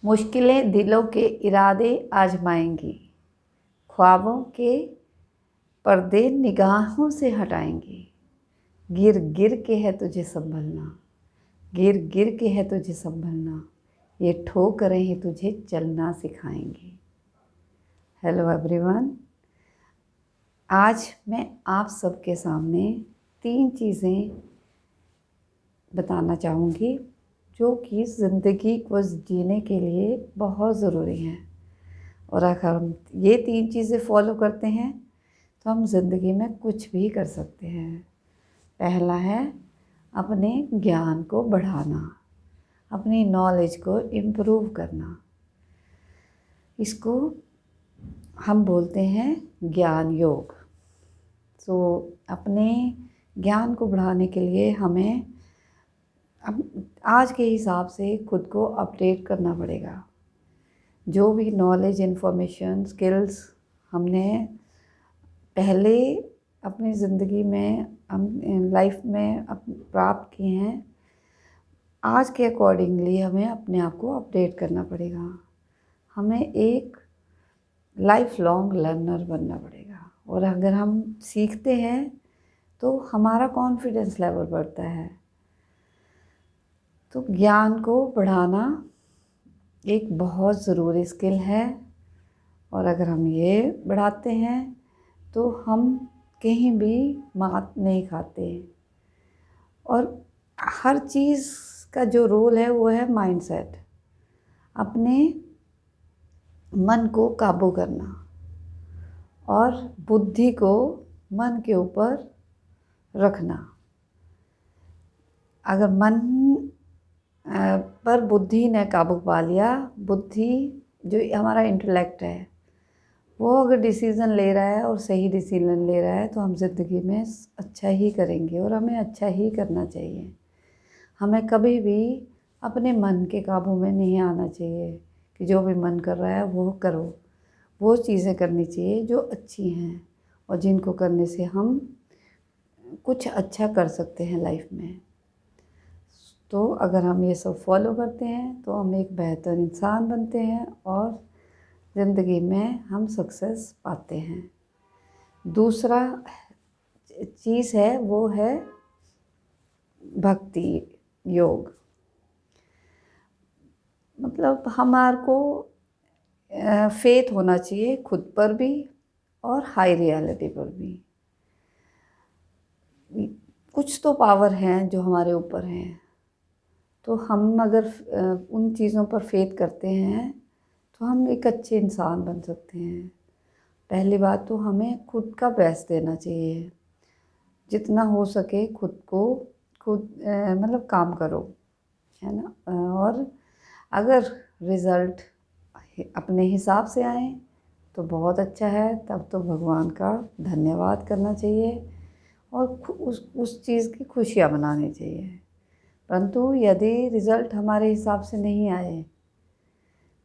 मुश्किलें दिलों के इरादे आजमाएंगी, ख्वाबों के पर्दे निगाहों से हटाएंगी। गिर गिर के है तुझे संभलना, गिर गिर के है तुझे संभलना, ये ठोकरें ही तुझे चलना सिखाएंगी। हेलो एवरीवन, आज मैं आप सबके सामने 3 चीज़ें बताना चाहूँगी जो कि ज़िंदगी को जीने के लिए बहुत ज़रूरी हैं। और अगर हम ये 3 चीज़ें फॉलो करते हैं तो हम ज़िंदगी में कुछ भी कर सकते हैं। पहला है अपने ज्ञान को बढ़ाना, अपनी नॉलेज को इम्प्रूव करना। इसको हम बोलते हैं ज्ञान योग। तो अपने ज्ञान को बढ़ाने के लिए हमें आज के हिसाब से खुद को अपडेट करना पड़ेगा। जो भी नॉलेज, इन्फॉर्मेशन, स्किल्स हमने पहले अपनी ज़िंदगी में, हम लाइफ में प्राप्त किए हैं, आज के अकॉर्डिंगली हमें अपने आप को अपडेट करना पड़ेगा। हमें एक लाइफ लॉन्ग लर्नर बनना पड़ेगा। और अगर हम सीखते हैं तो हमारा कॉन्फिडेंस लेवल बढ़ता है। तो ज्ञान को बढ़ाना एक बहुत ज़रूरी स्किल है। और अगर हम ये बढ़ाते हैं तो हम कहीं भी मात नहीं खाते। और हर चीज़ का जो रोल है वो है माइंडसेट। अपने मन को काबू करना और बुद्धि को मन के ऊपर रखना। अगर मन पर बुद्धि ने काबू पा लिया, बुद्धि जो हमारा इंटेलेक्ट है वो अगर डिसीज़न ले रहा है और सही डिसीज़न ले रहा है तो हम ज़िंदगी में अच्छा ही करेंगे और हमें अच्छा ही करना चाहिए। हमें कभी भी अपने मन के काबू में नहीं आना चाहिए कि जो भी मन कर रहा है वो करो। वो चीज़ें करनी चाहिए जो अच्छी हैं और जिनको करने से हम कुछ अच्छा कर सकते हैं लाइफ में। तो अगर हम ये सब फॉलो करते हैं तो हम एक बेहतर इंसान बनते हैं और ज़िंदगी में हम सक्सेस पाते हैं। दूसरा चीज़ है वो है भक्ति योग। मतलब हमारे को फेथ होना चाहिए खुद पर भी और हाई रियलिटी पर भी। कुछ तो पावर हैं जो हमारे ऊपर हैं, तो हम अगर उन चीज़ों पर फेथ करते हैं तो हम एक अच्छे इंसान बन सकते हैं। पहली बात तो हमें खुद का बेस्ट देना चाहिए। जितना हो सके खुद को मतलब काम करो, है ना। और अगर रिज़ल्ट अपने हिसाब से आए तो बहुत अच्छा है, तब तो भगवान का धन्यवाद करना चाहिए और उस चीज़ की खुशियाँ मनानी चाहिए। परंतु यदि रिज़ल्ट हमारे हिसाब से नहीं आए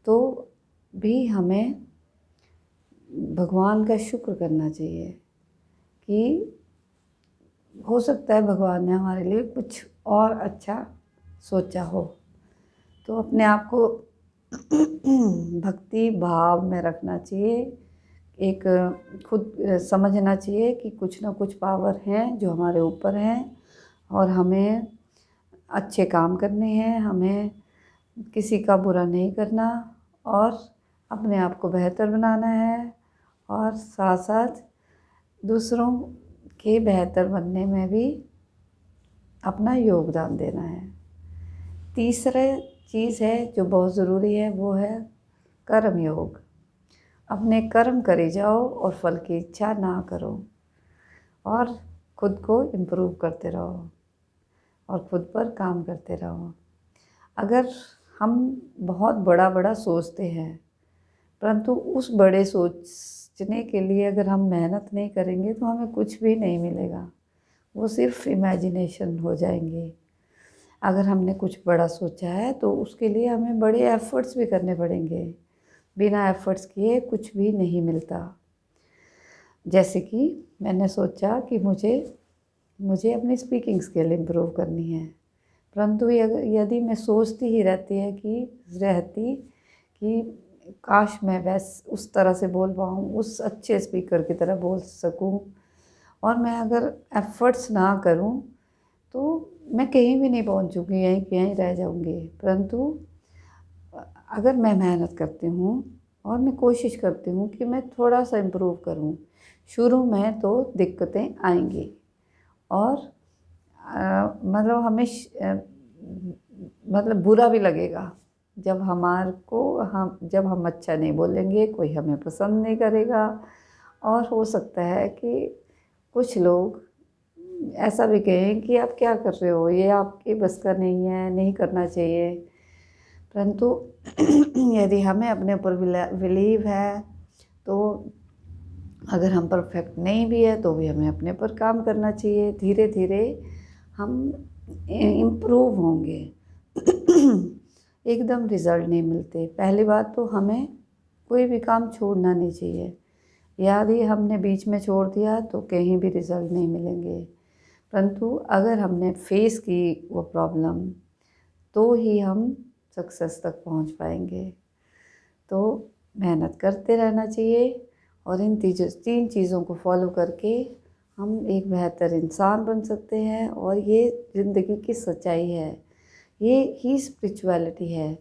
तो भी हमें भगवान का शुक्र करना चाहिए कि हो सकता है भगवान ने हमारे लिए कुछ और अच्छा सोचा हो। तो अपने आप को भक्ति भाव में रखना चाहिए। एक खुद समझना चाहिए कि कुछ ना कुछ पावर हैं जो हमारे ऊपर हैं और हमें अच्छे काम करने हैं, हमें किसी का बुरा नहीं करना और अपने आप को बेहतर बनाना है और साथ साथ दूसरों के बेहतर बनने में भी अपना योगदान देना है। तीसरा चीज़ है जो बहुत ज़रूरी है वो है कर्म योग। अपने कर्म करे जाओ और फल की इच्छा ना करो और खुद को इम्प्रूव करते रहो और खुद पर काम करते रहो। अगर हम बहुत बड़ा बड़ा सोचते हैं परंतु उस बड़े सोचने के लिए अगर हम मेहनत नहीं करेंगे तो हमें कुछ भी नहीं मिलेगा, वो सिर्फ इमेजिनेशन हो जाएंगे। अगर हमने कुछ बड़ा सोचा है तो उसके लिए हमें बड़े एफ़र्ट्स भी करने पड़ेंगे। बिना एफ़र्ट्स किए कुछ भी नहीं मिलता। जैसे कि मैंने सोचा कि मुझे अपनी स्पीकिंग स्किल इम्प्रूव करनी है, परंतु यदि मैं सोचती ही रहती कि काश मैं उस तरह से बोल पाऊँ, उस अच्छे स्पीकर की तरह बोल सकूँ। और मैं अगर एफ़र्ट्स ना करूँ तो मैं कहीं भी नहीं पहुँचूँगी, यहीं की यहीं रह जाऊँगी। परंतु अगर मैं मेहनत करती हूँ और मैं कोशिश करती हूँ कि मैं थोड़ा-सा इम्प्रूव करूँ, शुरू में तो दिक्कतें आएँगी और मतलब मतलब बुरा भी लगेगा जब जब हम अच्छा नहीं बोलेंगे, कोई हमें पसंद नहीं करेगा। और हो सकता है कि कुछ लोग ऐसा भी कहें कि आप क्या कर रहे हो, ये आपके बस का नहीं है, नहीं करना चाहिए। परंतु यदि हमें अपने ऊपर बिलीव है, तो अगर हम परफेक्ट नहीं भी है तो भी हमें अपने पर काम करना चाहिए। धीरे धीरे हम इम्प्रूव होंगे। एकदम रिज़ल्ट नहीं मिलते। पहली बात तो हमें कोई भी काम छोड़ना नहीं चाहिए। यदि हमने बीच में छोड़ दिया तो कहीं भी रिज़ल्ट नहीं मिलेंगे। परंतु अगर हमने फेस की वो प्रॉब्लम, तो ही हम सक्सेस तक पहुंच पाएंगे। तो मेहनत करते रहना चाहिए और इन 3 चीज़ों को फॉलो करके हम एक बेहतर इंसान बन सकते हैं। और ये ज़िंदगी की सच्चाई है, ये ही स्पिरिचुअलिटी है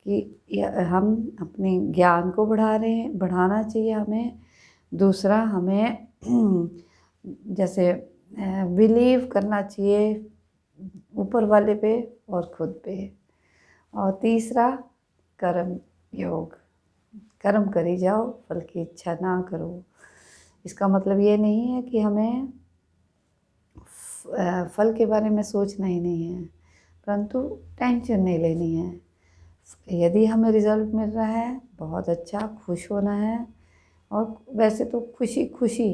कि हम अपने ज्ञान को बढ़ाना चाहिए हमें। दूसरा, हमें जैसे बिलीव करना चाहिए ऊपर वाले पे और खुद पे। और तीसरा, कर्म योग। कर्म करी जाओ, फल की इच्छा ना करो। इसका मतलब ये नहीं है कि हमें फल के बारे में सोचना ही नहीं है, परंतु टेंशन नहीं लेनी है। यदि हमें रिज़ल्ट मिल रहा है, बहुत अच्छा, खुश होना है। और वैसे तो खुशी खुशी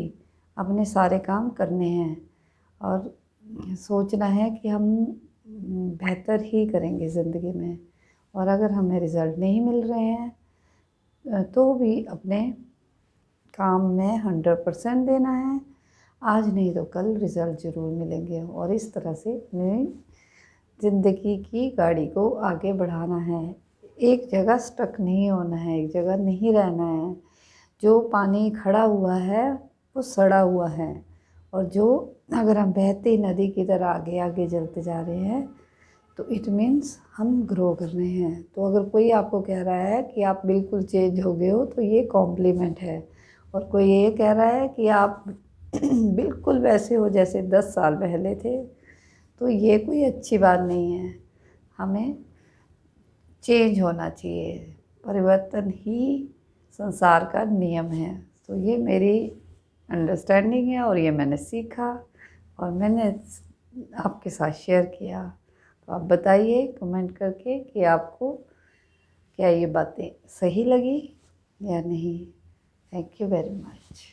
अपने सारे काम करने हैं और सोचना है कि हम बेहतर ही करेंगे ज़िंदगी में। और अगर हमें रिज़ल्ट नहीं मिल रहे हैं तो भी अपने काम में 100% देना है। आज नहीं तो कल रिज़ल्ट ज़रूर मिलेंगे। और इस तरह से अपनी ज़िंदगी की गाड़ी को आगे बढ़ाना है। एक जगह स्टक नहीं होना है, एक जगह नहीं रहना है। जो पानी खड़ा हुआ है वो सड़ा हुआ है, और जो अगर हम बहती नदी की तरह आगे आगे चलते जा रहे हैं तो इट मीन्स हम ग्रो कर रहे हैं। तो अगर कोई आपको कह रहा है कि आप बिल्कुल चेंज हो गए हो तो ये कॉम्प्लीमेंट है। और कोई ये कह रहा है कि आप बिल्कुल वैसे हो जैसे 10 साल पहले थे, तो ये कोई अच्छी बात नहीं है। हमें चेंज होना चाहिए, परिवर्तन ही संसार का नियम है। तो ये मेरी अंडरस्टैंडिंग है और ये मैंने सीखा और मैंने आपके साथ शेयर किया। तो आप बताइए कमेंट करके कि आपको क्या ये बातें सही लगी या नहीं। Thank you very much.